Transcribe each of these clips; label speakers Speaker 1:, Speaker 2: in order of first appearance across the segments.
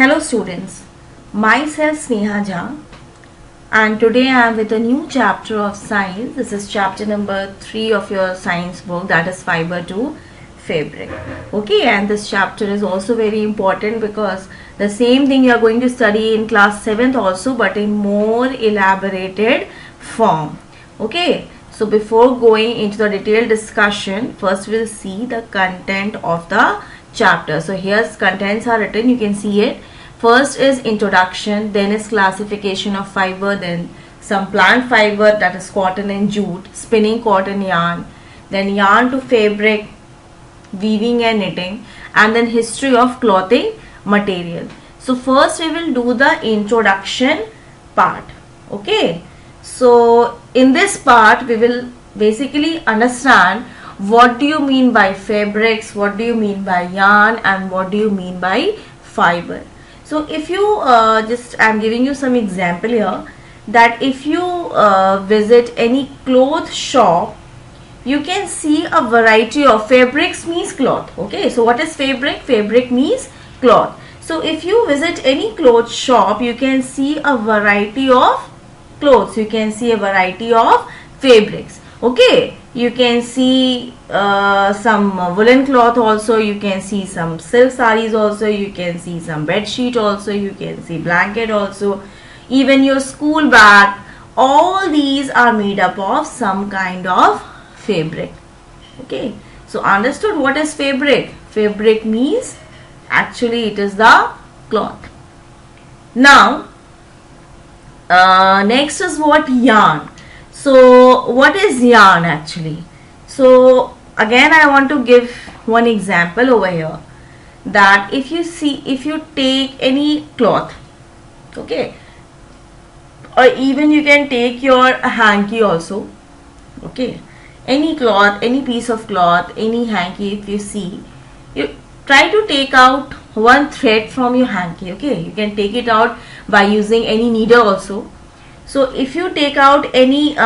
Speaker 1: Hello students, myself Sneha Jha, and today I am with a new chapter of science. This is chapter number 3 of your science book, that is fiber to fabric. Okay, and this chapter is also very important because the same thing you are going to study in class 7th also, but in more elaborated form. Okay, so before going into the detailed discussion, first we'll see the content of the chapter. So here's contents are written, you can see it. First is introduction, then is classification of fiber, then some plant fiber, that is cotton and jute, spinning cotton yarn, then yarn to fabric, weaving and knitting, and then history of clothing material. So first we will do the introduction part. Okay, so in this part we will basically understand what do you mean by fabrics, what do you mean by yarn, and what do you mean by fiber. So if you I'm giving you some example here, that if you visit any cloth shop, you can see a variety of fabrics means cloth. Okay, so what is fabric? Fabric means cloth. So if you visit any cloth shop, you can see a variety of clothes, you can see a variety of fabrics. Okay, you can see some woolen cloth also, you can see some silk sarees also, you can see some bed sheet also, you can see blanket also, even your school bag. All these are made up of some kind of fabric. Okay, so understood what is fabric? Fabric means actually it is the cloth. Now next is what? Yarn. So what is yarn actually? So again I want to give one example over here, that if you take any cloth, okay, or even you can take your hanky also, okay, any cloth, any piece of cloth, any hanky, if you see, you try to take out one thread from your hanky. Okay, you can take it out by using any needle also. So if you take out any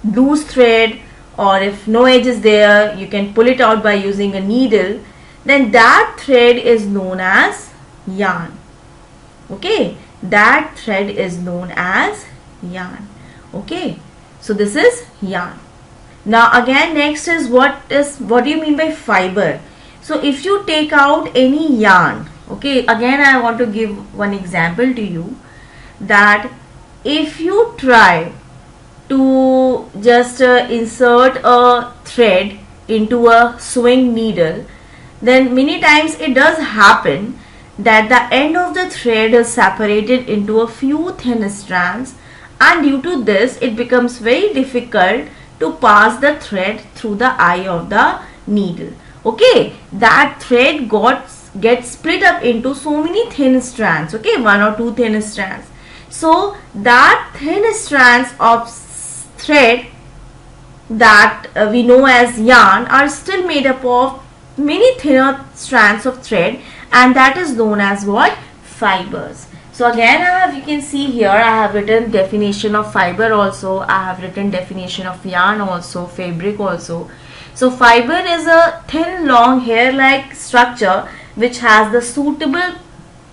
Speaker 1: loose thread, or if no edge is there, you can pull it out by using a needle, then that thread is known as yarn. Okay, that thread is known as yarn. Okay, so this is yarn. Now again next is what do you mean by fiber? So if you take out any yarn, okay, again I want to give one example to you, that if you try to just insert a thread into a sewing needle, then many times it does happen that the end of the thread is separated into a few thin strands, and due to this it becomes very difficult to pass the thread through the eye of the needle. Okay, that thread gets split up into so many thin strands, okay, one or two thin strands. So that thin strands of thread that we know as yarn are still made up of many thinner strands of thread, and that is known as what? Fibers. So again you can see here I have written definition of fiber also, I have written definition of yarn also, fabric also. So fiber is a thin long hair like structure which has the suitable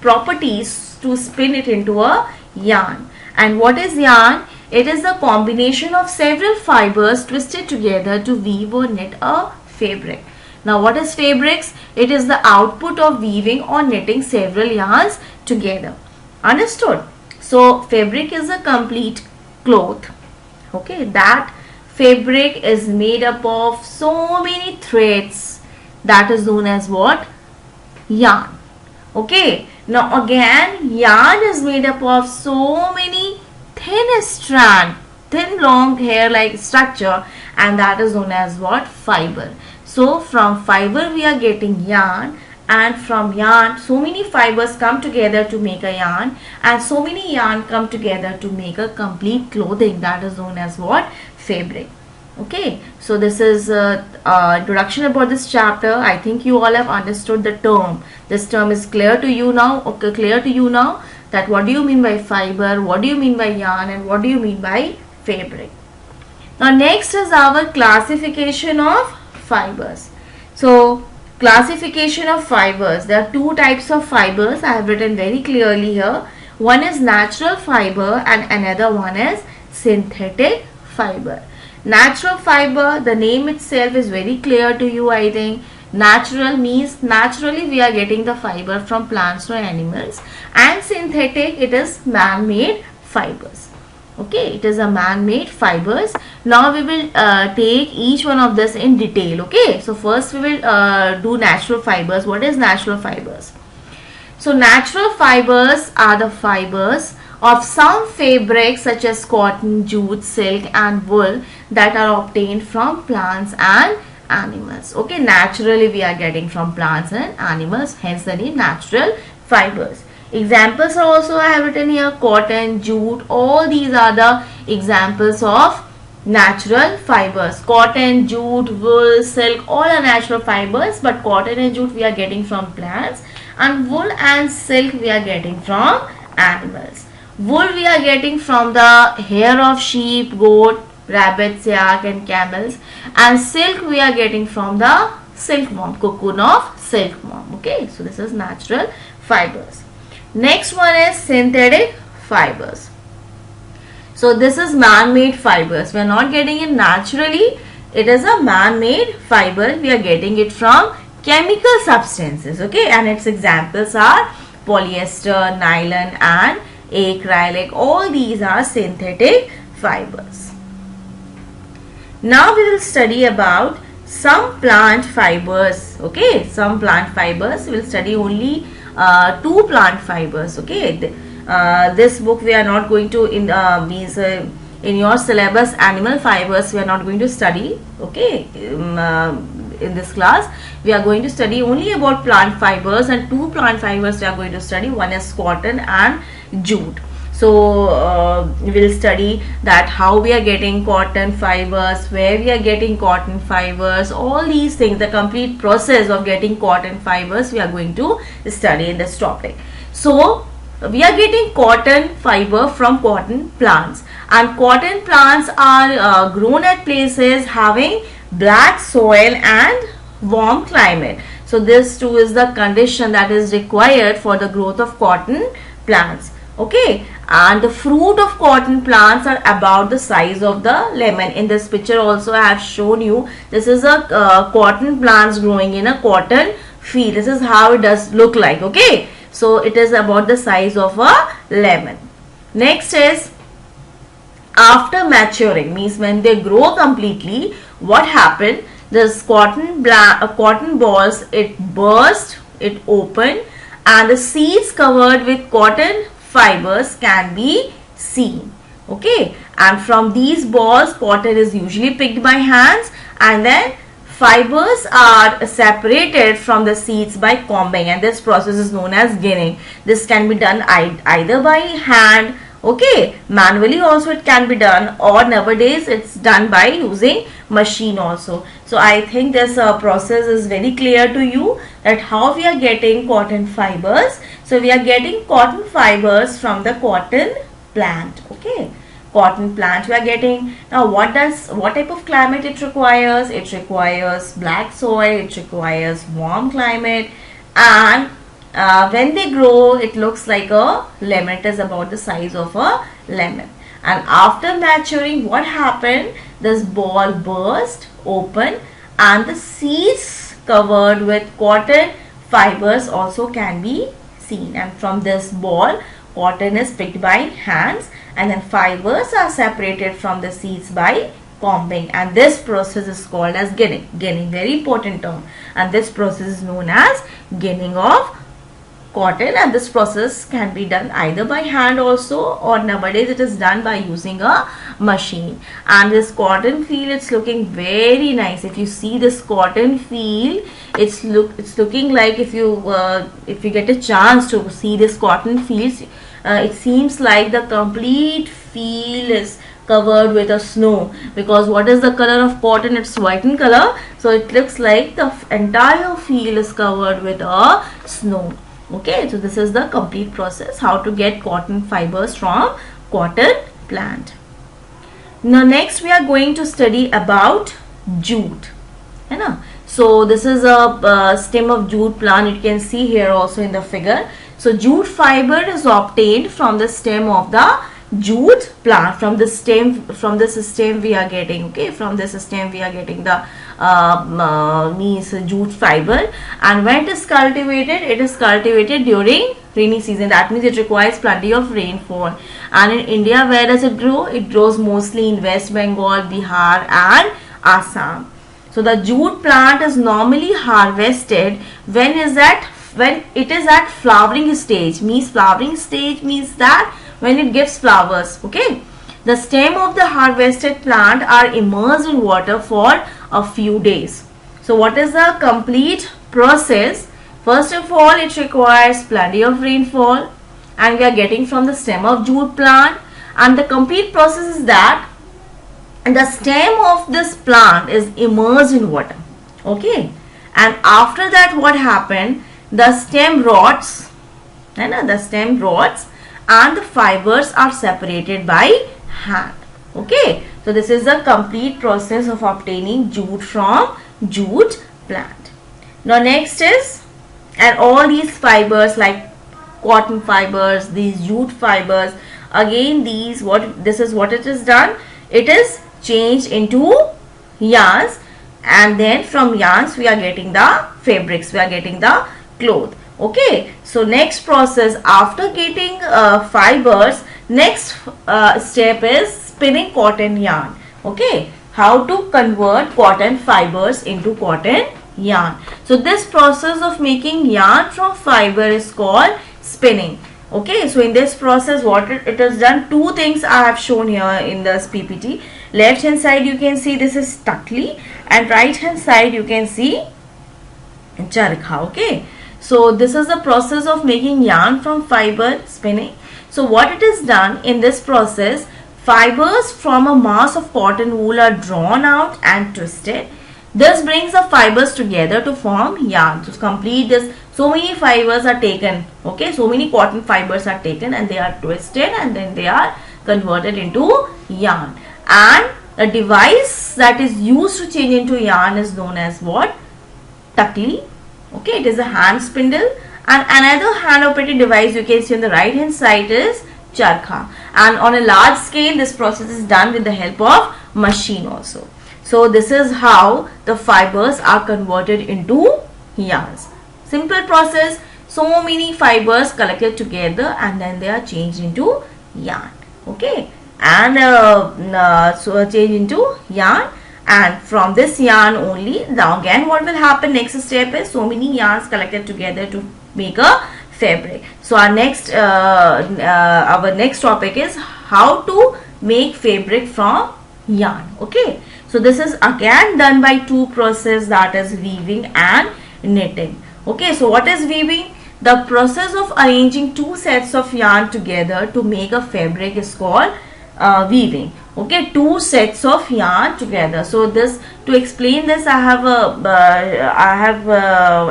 Speaker 1: properties to spin it into a yarn. And what is yarn? It is the combination of several fibers twisted together to weave or knit a fabric. Now what is fabrics? It is the output of weaving or knitting several yarns together. Understood? So fabric is a complete cloth. Okay, that fabric is made up of so many threads, that is known as what? Yarn. Okay, now again yarn is made up of so many thin long hair like structure, and that is known as what? Fiber. So from fiber we are getting yarn, and from yarn so many fibers come together to make a yarn, and so many yarn come together to make a complete clothing, that is known as what? Fabric. Okay, so this is introduction about this chapter. I think you all have understood the term. This term is clear to you now. Okay, clear to you now that what do you mean by fiber, what do you mean by yarn, and what do you mean by fabric. Now next is our classification of fibers. So Classification of fibers. There are two types of fibers. I have written very clearly here. One is natural fiber and another one is synthetic fiber. Natural fiber, the name itself is very clear to you, I think. Natural means naturally we are getting the fiber from plants or animals, and synthetic, it is man-made fibers. Okay, it is a man-made fibers. Now we will take each one of this in detail. Okay, so first we will do natural fibers. What is natural fibers? So natural fibers are the fibers of some fabrics such as cotton, jute, silk and wool that are obtained from plants and animals. Okay, naturally we are getting from plants and animals, hence the name natural fibers. Examples are also I have written here: cotton, jute, all these are the examples of natural fibers. Cotton, jute, wool, silk, all are natural fibers, but cotton and jute we are getting from plants, and wool and silk we are getting from animals. Wool we are getting from the hair of sheep, goat, rabbits, yak and camels, and silk we are getting from the silkworm, cocoon of silkworm. Okay, so this is natural fibers. Next one is synthetic fibers. So this is man-made fibers. We are not getting it naturally. It is a man-made fiber. We are getting it from chemical substances. Okay, and its examples are polyester, nylon and acrylic. All these are synthetic fibers. Now we will study about some plant fibers. Okay, some plant fibers. We will study only two plant fibers. Okay, this book we are not going to in your syllabus animal fibers we are not going to study. Okay, in this class we are going to study only about plant fibers, and two plant fibers we are going to study. One is cotton and jute. So we will study that how we are getting cotton fibers, where we are getting cotton fibers, all these things, the complete process of getting cotton fibers we are going to study in this topic. So we are getting cotton fiber from cotton plants, and cotton plants are grown at places having black soil and warm climate. So this too is the condition that is required for the growth of cotton plants. Okay, and the fruit of cotton plants are about the size of the lemon. In this picture also I have shown you, this is a cotton plants growing in a cotton field. This is how it does look like. Okay, so it is about the size of a lemon. Next is after maturing, means when they grow completely, what happened? This cotton balls, it burst, it open, and the seeds covered with cotton fibers can be seen. Okay, and from these balls cotton is usually picked by hands, and then fibers are separated from the seeds by combing, and this process is known as ginning. This can be done either by hand, okay, manually also it can be done, or nowadays it's done by using machine also. So I think this process is very clear to you, that how we are getting cotton fibers. So we are getting cotton fibers from the cotton plant. Okay, cotton plant we are getting. Now what type of climate it requires? It requires black soil, it requires warm climate, and when they grow it looks like a lemon. It is about the size of a lemon, and after maturing what happened? This ball burst open, and the seeds covered with cotton fibers also can be seen, and from this ball cotton is picked by hands, and then fibers are separated from the seeds by combing, and this process is called as ginning. Ginning, very important term, and this process is known as ginning of cotton, and this process can be done either by hand also, or nowadays it is done by using a machine. And this cotton field, it's looking very nice. If you see this cotton field, it's looking like, if you get a chance to see this cotton fields, it seems like the complete field is covered with a snow, because what is the color of cotton? It's white in color, so it looks like the entire field is covered with a snow. Okay, so this is the complete process how to get cotton fibers from cotton plant. Now next we are going to study about jute. So this is a stem of jute plant. You can see here also in the figure. So jute fiber is obtained from the stem of the jute plant. From the stem we are getting, okay, from this stem we are getting the means jute fiber. And when it is cultivated during rainy season. That means it requires plenty of rainfall. And in India, where does it grow? It grows mostly in West Bengal, Bihar and Assam. So the jute plant is normally harvested when it is at flowering stage. Flowering stage means that when it gives flowers. Okay. The stem of the harvested plant are immersed in water for a few days. So what is the complete process? First of all, it requires plenty of rainfall, and we are getting from the stem of jute plant. And the complete process is that the stem of this plant is immersed in water. Okay. And after that, what happened? The stem rots. The stem rots and the fibers are separated by hand. Okay. So this is the complete process of obtaining jute from jute plant. Now next is, and all these fibers like cotton fibers, these jute fibers, again this is what it is done. It is changed into yarns, and then from yarns we are getting the fabrics, we are getting the cloth. Okay, so next process after getting fibers, next step is spinning cotton yarn. Okay, how to convert cotton fibers into cotton yarn. So this process of making yarn from fiber is called spinning. Okay, so in this process what it is done, two things I have shown here in this PPT. Left hand side you can see this is takli, and right hand side you can see charkha. Okay, so this is the process of making yarn from fiber, spinning. So what it is done in this process, fibers from a mass of cotton wool are drawn out and twisted. This brings the fibers together to form yarn. To complete this, so many fibers are taken. Okay, so many cotton fibers are taken and they are twisted and then they are converted into yarn. And the device that is used to change into yarn is known as what? Takli. Okay, it is a hand spindle. And another hand operated device you can see on the right hand side is charkha. And on a large scale, this process is done with the help of machine also. So this is how the fibers are converted into yarns. Simple process. So many fibers collected together and then they are changed into yarn. Okay, and so change into yarn, and from this yarn only, now again what will happen, next step is so many yarns collected together to make a fabric. So our next topic is how to make fabric from yarn. Okay, so this is again done by two process, that is weaving and knitting. Okay, so what is weaving? The process of arranging two sets of yarn together to make a fabric is called weaving. Okay, two sets of yarn together. So this, to explain this, I have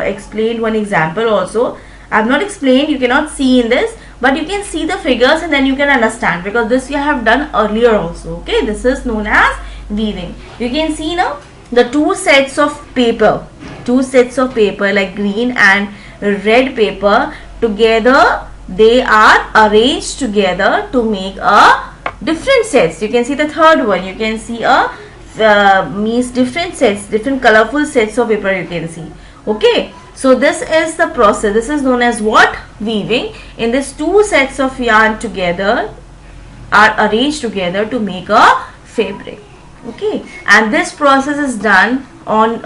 Speaker 1: explained one example also. I have not explained, you cannot see in this, but you can see the figures and then you can understand, because this you have done earlier also. Okay, this is known as weaving. You can see now the two sets of paper like green and red paper together, they are arranged together to make a different sets. You can see the third one, you can see means different sets, different colorful sets of paper you can see. Okay, so this is the process. This is known as what? Weaving. In this, two sets of yarn together are arranged together to make a fabric. Okay, and this process is done on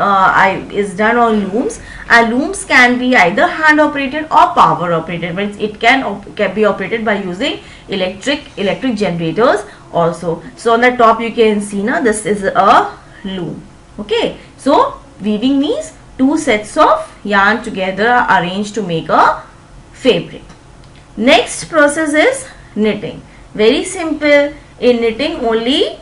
Speaker 1: looms, and looms can be either hand operated or power operated, but it can be operated by using electric generators also. So on the top you can see now this is a loom. Okay, so weaving means two sets of yarn together are arranged to make a fabric. Next process is knitting. Very simple. In knitting, only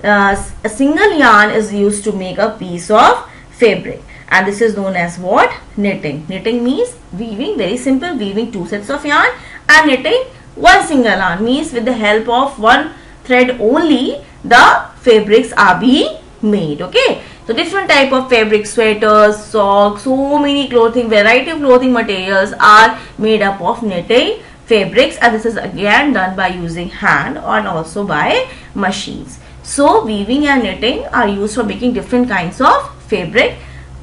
Speaker 1: a single yarn is used to make a piece of fabric, and this is known as what? Knitting. Knitting means weaving, very simple, weaving two sets of yarn, and knitting one single yarn means with the help of one thread only the fabrics are being made. Okay, So different type of fabric, sweaters, socks, so many clothing, variety of clothing materials are made up of knitting fabrics, and this is again done by using hand and also by machines. So weaving and knitting are used for making different kinds of fabric,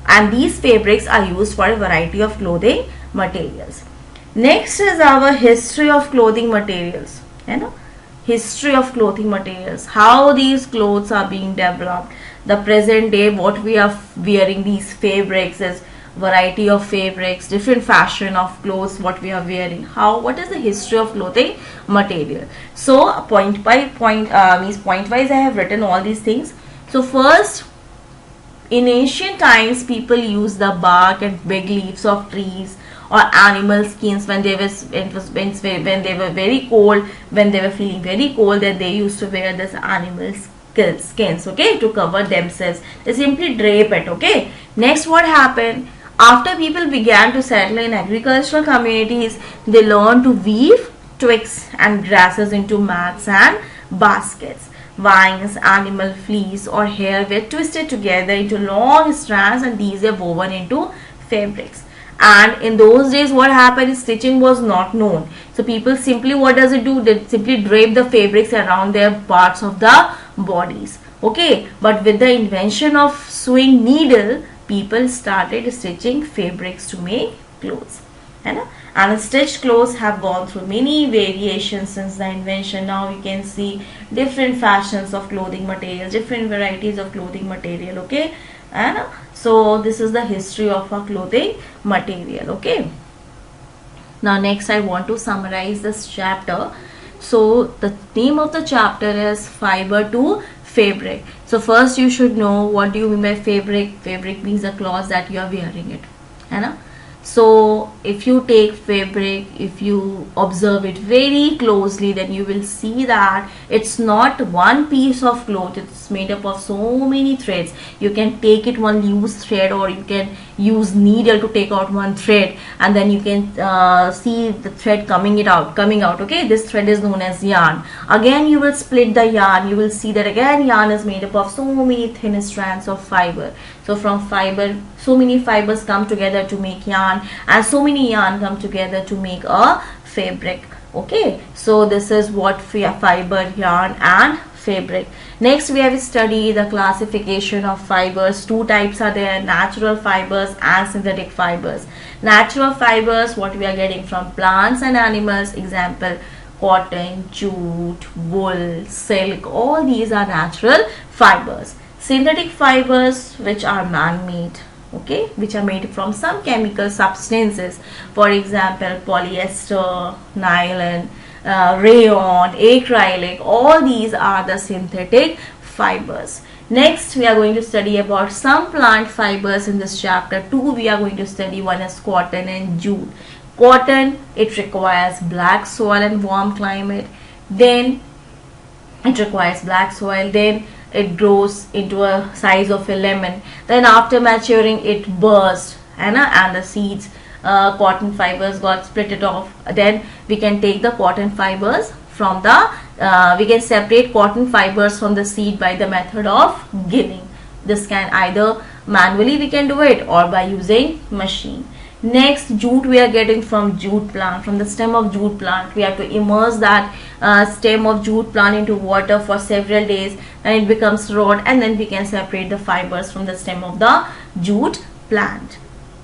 Speaker 1: and these fabrics are used for a variety of clothing materials. Next is our history of clothing materials. You know, history of clothing materials, how these clothes are being developed. The present day what we are wearing, these fabrics is variety of fabrics, different fashion of clothes what we are wearing. What is the history of clothing material? So point by point, means point wise I have written all these things. So first, in ancient times people used the bark and big leaves of trees or animal skins when they were very cold, when they were feeling very cold, then they used to wear this animal skins, okay, to cover themselves. They simply drape it, okay. Next, what happened? After people began to settle in agricultural communities, they learned to weave twigs and grasses into mats and baskets. Vines, animal fleece or hair were twisted together into long strands, and these were woven into fabrics. And in those days what happened, stitching was not known. So people simply, what does it do? They simply drape the fabrics around their parts of the bodies. Okay, but with the invention of sewing needle, people started stitching fabrics to make clothes. And stitched clothes have gone through many variations since the invention. Now you can see different fashions of clothing materials, different varieties of clothing material, okay. And so this is the history of our clothing material, okay. Now next I want to summarize this chapter. So the name of the chapter is fiber to fabric. So first you should know what do you mean by fabric. Fabric means the cloth that you are wearing it, so if you take fabric, if you observe it very closely, then you will see that it's not one piece of cloth, it's made up of so many threads. You can take it one loose thread, or you can use needle to take out one thread, and then you can see the thread coming out, okay. This thread is known as yarn. Again you will split the yarn, you will see that again yarn is made up of so many thin strands of fiber. So from fiber, so many fibers come together to make yarn, and so many yarn come together to make a fabric, okay. So this is what fiber, yarn and fabric. Next we have studied the classification of fibers. Two types are there, natural fibers and synthetic fibers. Natural fibers, what we are getting from plants and animals, example cotton, jute, wool, silk, all these are natural fibers. Synthetic fibers, which are man-made, okay, which are made from some chemical substances, for example polyester, nylon, rayon, acrylic, all these are the synthetic fibers. Next we are going to study about some plant fibers in this chapter. Two we are going to study, one is cotton and jute. Cotton, it requires black soil and warm climate, then it requires black soil, then it grows into a size of a lemon, then after maturing it bursts, and the seeds, cotton fibers got splitted off. Then we can take the cotton fibers from the we can separate cotton fibers from the seed by the method of ginning. This can either manually we can do it, or by using machine. Next, jute we are getting from jute plant, from the stem of jute plant. We have to immerse that stem of jute plant into water for several days, and it becomes rod, and then we can separate the fibers from the stem of the jute plant,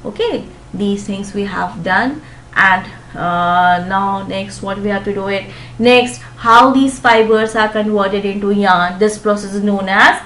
Speaker 1: okay. These things we have done, and now next what we have to do it. Next, how these fibers are converted into yarn. This process is known as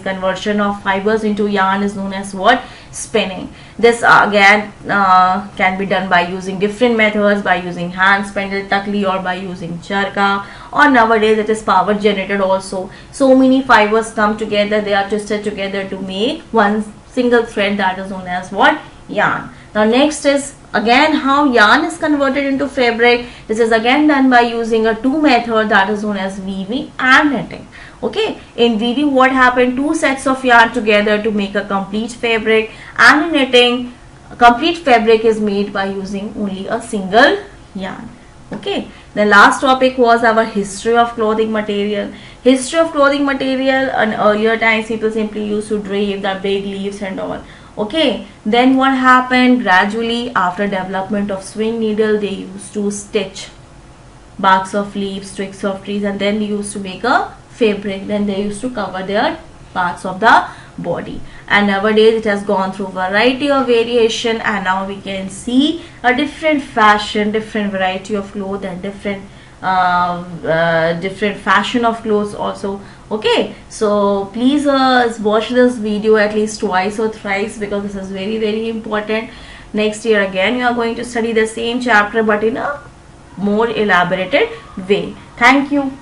Speaker 1: conversion of fibers into yarn is known as what? Spinning. This again can be done by using different methods, by using hand spindle, takli, or by using charka, or nowadays it is power generated also. So many fibers come together, they are twisted together to make one single thread, that is known as what? Yarn. Now next is again how yarn is converted into fabric. This is again done by using a two method, that is known as weaving and knitting, okay. In weaving what happened, two sets of yarn together to make a complete fabric, and in knitting a complete fabric is made by using only a single yarn, okay. The last topic was our history of clothing material. History of clothing material. In earlier times, people simply used to drape the big leaves and all. Okay, then what happened? Gradually, after development of sewing needle, they used to stitch barks of leaves, twigs of trees, and then used to make a fabric. Then they used to cover their parts of the body. And nowadays it has gone through variety of variation, and now we can see a different fashion, different variety of clothes, and different fashion of clothes also. Okay, so please watch this video at least twice or thrice, because this is very very important. Next year again you are going to study the same chapter but in a more elaborated way. Thank you.